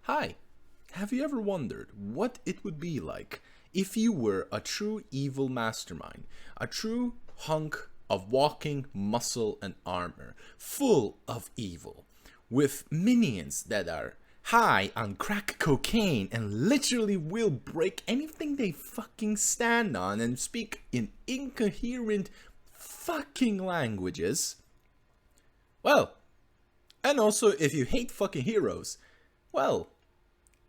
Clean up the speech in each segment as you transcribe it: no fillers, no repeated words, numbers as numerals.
Hi, have you ever wondered what it would be like if you were a true evil mastermind, a true hunk of walking muscle and armor, full of evil, with minions that are high on crack cocaine and literally will break anything they fucking stand on and speak in incoherent fucking languages? Well, and also if you hate fucking heroes, well,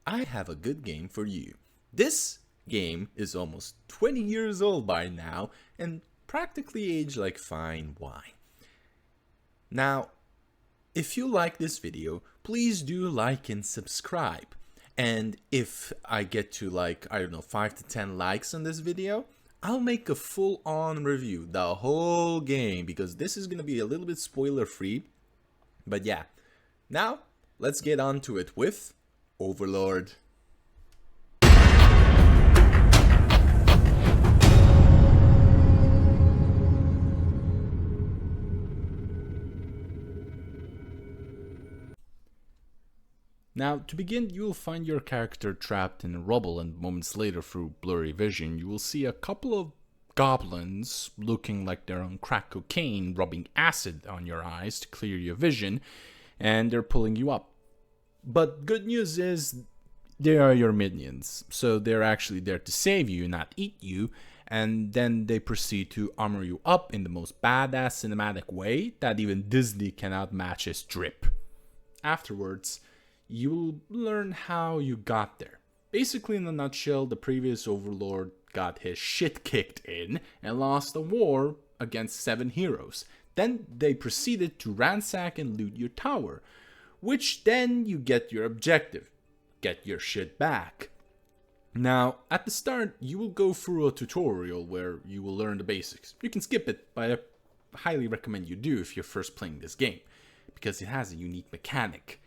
I have a good game for you. This game is almost 20 years old by now and practically aged like fine wine. Now, if you like this video, please do like and subscribe. And if I get to 5 to 10 likes on this video, I'll make a full-on review, the whole game, because this is going to be a little bit spoiler-free. But yeah, now let's get on to it with Overlord. Now, to begin, you will find your character trapped in rubble, and moments later, through blurry vision, you will see a couple of goblins looking like they're on crack cocaine, rubbing acid on your eyes to clear your vision, and they're pulling you up. But good news is, they are your minions, so they're actually there to save you, not eat you, and then they proceed to armor you up in the most badass cinematic way that even Disney cannot match its drip. Afterwards, you will learn how you got there. Basically, in a nutshell, the previous Overlord got his shit kicked in and lost a war against 7 heroes. Then they proceeded to ransack and loot your tower, which then you get your objective, get your shit back. Now, at the start, you will go through a tutorial where you will learn the basics. You can skip it, but I highly recommend you do if you're first playing this game, because it has a unique mechanic.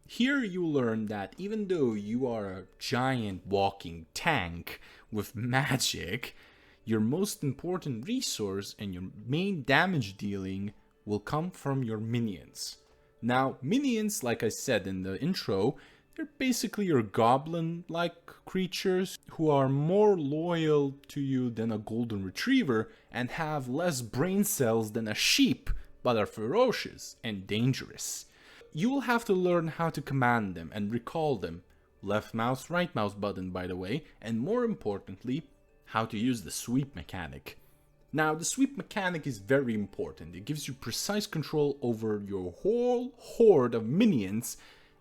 Here you learn that even though you are a giant walking tank with magic, your most important resource and your main damage dealing will come from your minions. Now, minions, like I said in the intro, they're basically your goblin-like creatures who are more loyal to you than a golden retriever and have less brain cells than a sheep, but are ferocious and dangerous. You will have to learn how to command them and recall them. Left mouse, right mouse button, by the way, and more importantly, how to use the sweep mechanic. Now, the sweep mechanic is very important. It gives you precise control over your whole horde of minions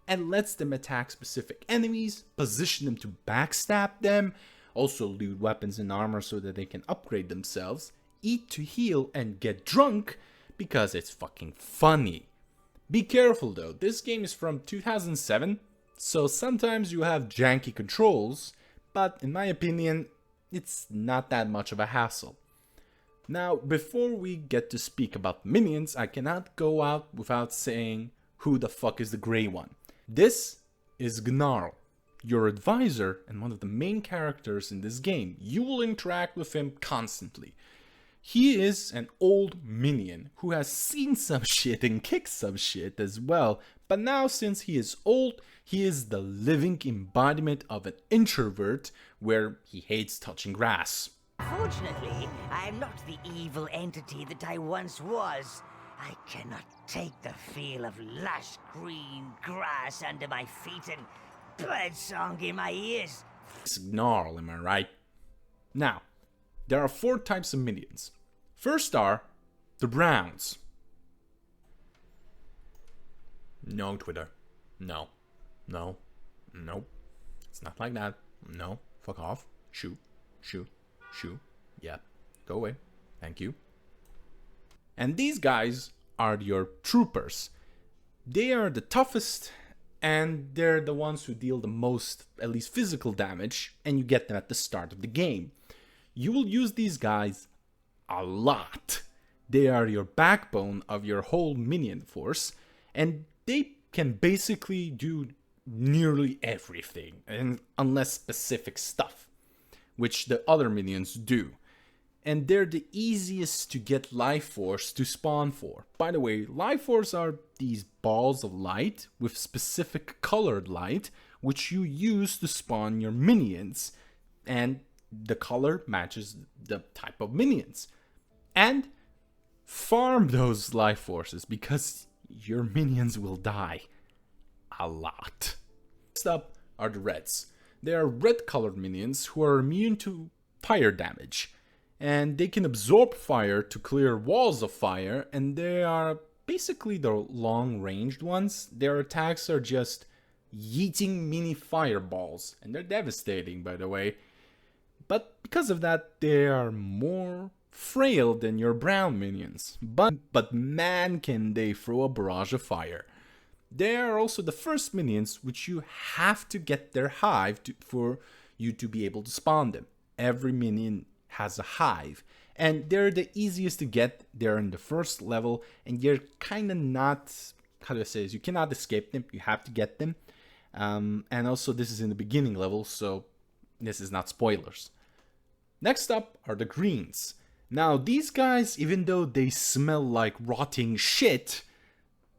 and lets them attack specific enemies, position them to backstab them, also loot weapons and armor so that they can upgrade themselves, eat to heal, and get drunk because it's fucking funny. Be careful though, this game is from 2007, so sometimes you have janky controls, but in my opinion, it's not that much of a hassle. Now, before we get to speak about minions, I cannot go out without saying who the fuck is the grey one. This is Gnarl, your advisor and one of the main characters in this game. You will interact with him constantly. He is an old minion who has seen some shit and kicked some shit as well, but now since he is old, he is the living embodiment of an introvert where he hates touching grass. Fortunately, I am not the evil entity that I once was. I cannot take the feel of lush green grass under my feet and birdsong in my ears. It's Gnarl, am I right? Now, there are 4 types of minions. First are the Browns. No, Twitter. No. No. Nope. It's not like that. No. Fuck off. Shoot. Shoot. Shoot. Yeah. Go away. Thank you. And these guys are your troopers. They are the toughest, and they're the ones who deal the most, at least physical damage, and you get them at the start of the game. You will use these guys a lot. They are your backbone of your whole minion force, and they can basically do nearly everything, and unless specific stuff, which the other minions do. And they're the easiest to get life force to spawn for. By the way, life force are these balls of light with specific colored light, which you use to spawn your minions, and the color matches the type of minions. And farm those life forces because your minions will die a lot. Next up are the reds. They are red colored minions who are immune to fire damage, and they can absorb fire to clear walls of fire, and they are basically the long ranged ones. Their attacks are just yeeting mini fireballs, and they're devastating, by the way. But because of that, they are more frail than your brown minions. But man, can they throw a barrage of fire. They are also the first minions which you have to get their hive for you to be able to spawn them. Every minion has a hive, and they're the easiest to get. They're in the first level, and you're kind of not, how do I say this, you cannot escape them, you have to get them. And also this is in the beginning level, so this is not spoilers. Next up are the greens. Now these guys, even though they smell like rotting shit,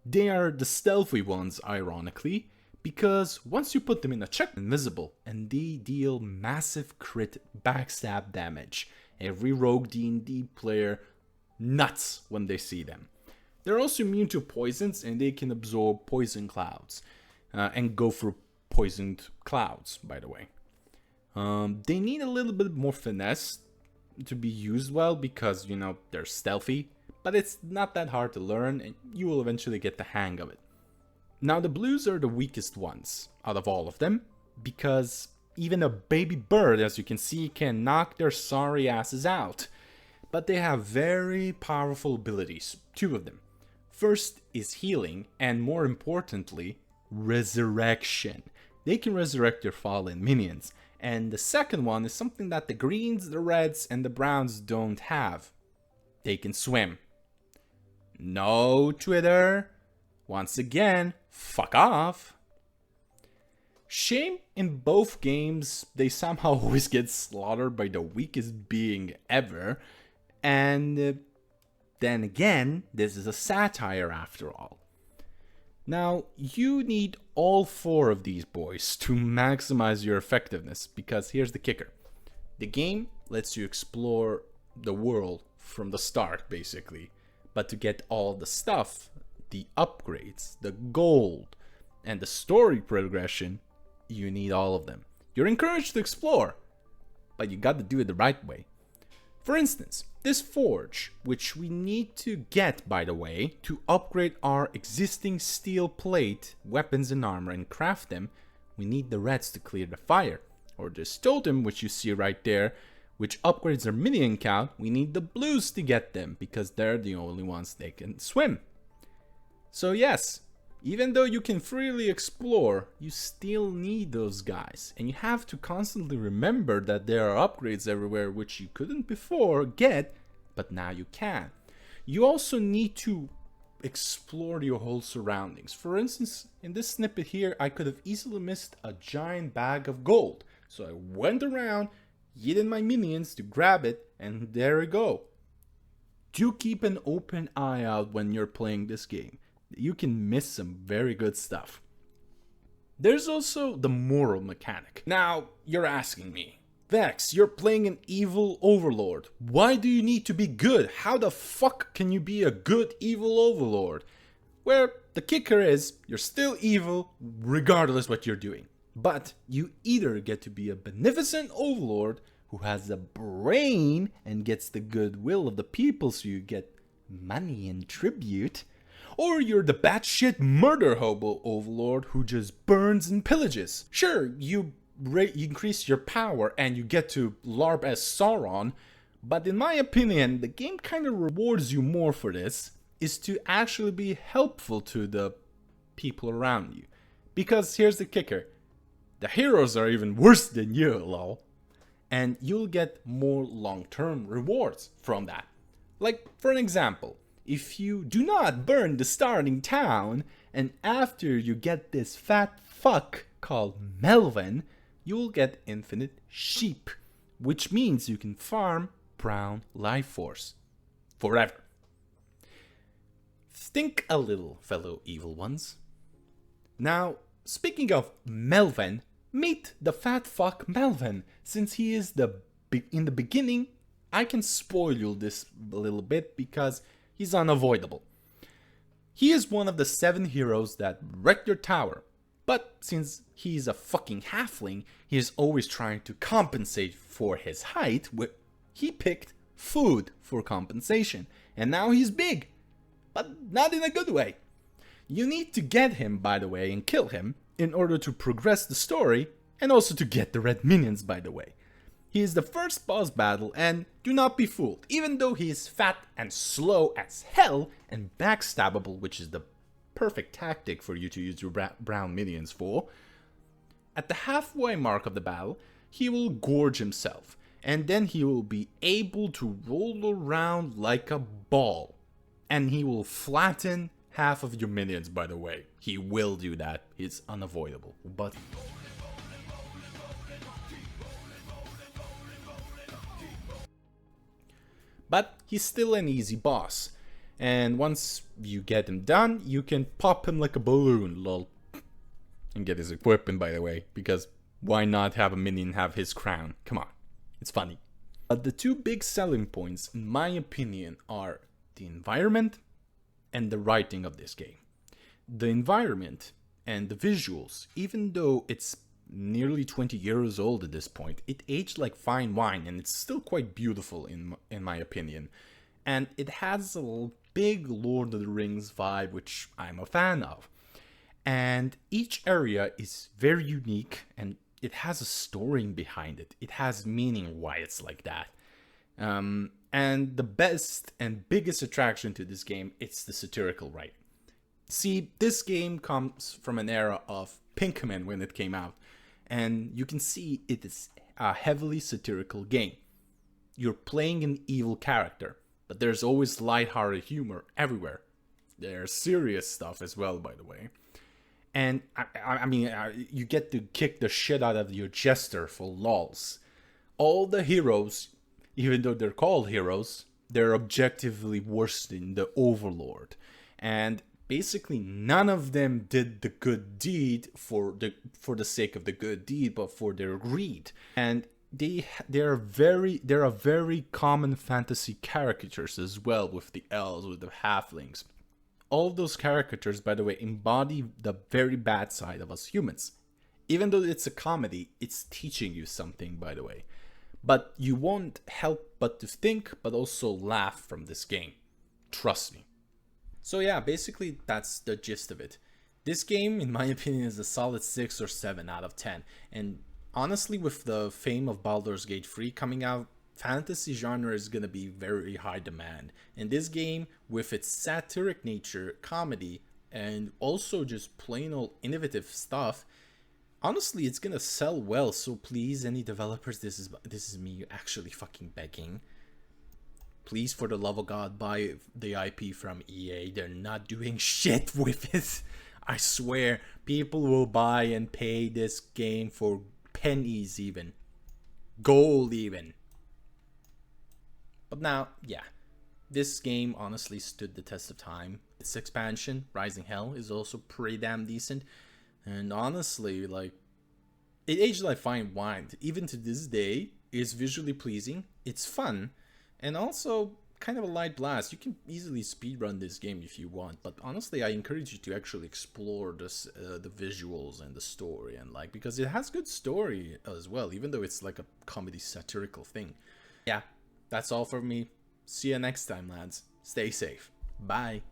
they are the stealthy ones, ironically, because once you put them in a check, invisible, and they deal massive crit backstab damage. Every rogue D&D player nuts when they see them. They're also immune to poisons, and they can absorb poison clouds and go through poisoned clouds, by the way. They need a little bit more finesse to be used well because, you know, they're stealthy, but it's not that hard to learn and you will eventually get the hang of it. Now the blues are the weakest ones out of all of them because even a baby bird, as you can see, can knock their sorry asses out. But they have very powerful abilities, two of them. First is healing, and more importantly, resurrection. They can resurrect your fallen minions. And the second one is something that the greens, the reds, and the browns don't have. They can swim. No, Twitter. Once again, fuck off. Shame in both games, they somehow always get slaughtered by the weakest being ever. And then again, this is a satire after all. Now, you need all four of these boys to maximize your effectiveness, because here's the kicker. The game lets you explore the world from the start, basically. But to get all the stuff, the upgrades, the gold, and the story progression, you need all of them. You're encouraged to explore, but you got to do it the right way. For instance, this forge, which we need to get, by the way, to upgrade our existing steel plate, weapons and armor and craft them, we need the reds to clear the fire. Or this totem, which you see right there, which upgrades our minion count, we need the blues to get them, because they're the only ones that can swim. So yes, even though you can freely explore, you still need those guys. And you have to constantly remember that there are upgrades everywhere which you couldn't before get, but now you can. You also need to explore your whole surroundings. For instance, in this snippet here, I could have easily missed a giant bag of gold. So I went around, yeeted my minions to grab it, and there we go. Do keep an open eye out when you're playing this game. You can miss some very good stuff. There's also the moral mechanic. Now, you're asking me, Vex, you're playing an evil overlord. Why do you need to be good? How the fuck can you be a good evil overlord? Well, the kicker is, you're still evil regardless what you're doing. But you either get to be a beneficent overlord who has a brain and gets the goodwill of the people so you get money and tribute, or you're the batshit murder hobo overlord who just burns and pillages. Sure, you increase your power and you get to larp as Sauron, but in my opinion, the game kind of rewards you more for this, is to actually be helpful to the people around you. Because here's the kicker, the heroes are even worse than you, lol. And you'll get more long-term rewards from that. Like, for an example, if you do not burn the starting town, and after you get this fat fuck called Melvin, you'll get infinite sheep, which means you can farm brown life force forever. Think a little, fellow evil ones. Now, speaking of Melvin, meet the fat fuck Melvin. Since he is in the beginning, I can spoil you this a little bit because he's unavoidable. He is one of the 7 heroes that wrecked your tower. But since he's a fucking halfling, he is always trying to compensate for his height. He picked food for compensation. And now he's big. But not in a good way. You need to get him, by the way, and kill him in order to progress the story. And also to get the red minions, by the way. He is the first boss battle, and do not be fooled. Even though he is fat and slow as hell and backstabbable, which is the perfect tactic for you to use your brown minions for, at the halfway mark of the battle, he will gorge himself, and then he will be able to roll around like a ball, and he will flatten half of your minions, by the way. He will do that. It's unavoidable. But he's still an easy boss. And once you get him done, you can pop him like a balloon, lol. And get his equipment, by the way, because why not have a minion have his crown? Come on, it's funny. But the 2 big selling points, in my opinion, are the environment and the writing of this game. The environment and the visuals, even though it's nearly 20 years old at this point, it aged like fine wine, and it's still quite beautiful in my opinion. And it has a big Lord of the Rings vibe, which I'm a fan of. And each area is very unique, and it has a story behind it. It has meaning why it's like that. And the best and biggest attraction to this game, it's the satirical writing. See, this game comes from an era of Pikmin when it came out. And you can see it is a heavily satirical game. You're playing an evil character, but there's always lighthearted humor everywhere. There's serious stuff as well, by the way. And I mean, you get to kick the shit out of your jester for lols. All the heroes, even though they're called heroes, they're objectively worse than the Overlord. And basically none of them did the good deed for the sake of the good deed, but for their greed. And they're very common fantasy caricatures as well, with the elves, with the halflings. All of those caricatures, by the way, embody the very bad side of us humans. Even though it's a comedy, it's teaching you something, by the way. But you won't help but to think, but also laugh from this game. Trust me. So yeah, basically that's the gist of it. This game, in my opinion, is a solid 6 or 7 out of 10. And honestly, with the fame of Baldur's Gate 3 coming out, fantasy genre is going to be very high demand. And this game, with its satiric nature, comedy, and also just plain old innovative stuff, honestly, it's going to sell well. So please, any developers, this is me actually fucking begging. Please, for the love of God, buy the IP from EA. They're not doing shit with it. I swear, people will buy and pay this game for pennies even. Gold even. But now, yeah. This game honestly stood the test of time. Its expansion, Rising Hell, is also pretty damn decent. And honestly, like, it aged like fine wine. Even to this day, it's visually pleasing. It's fun. And also, kind of a light blast. You can easily speedrun this game if you want, but honestly, I encourage you to actually explore this, the visuals and the story, and like, because it has good story as well, even though it's like a comedy satirical thing. Yeah, that's all for me. See you next time, lads. Stay safe. Bye.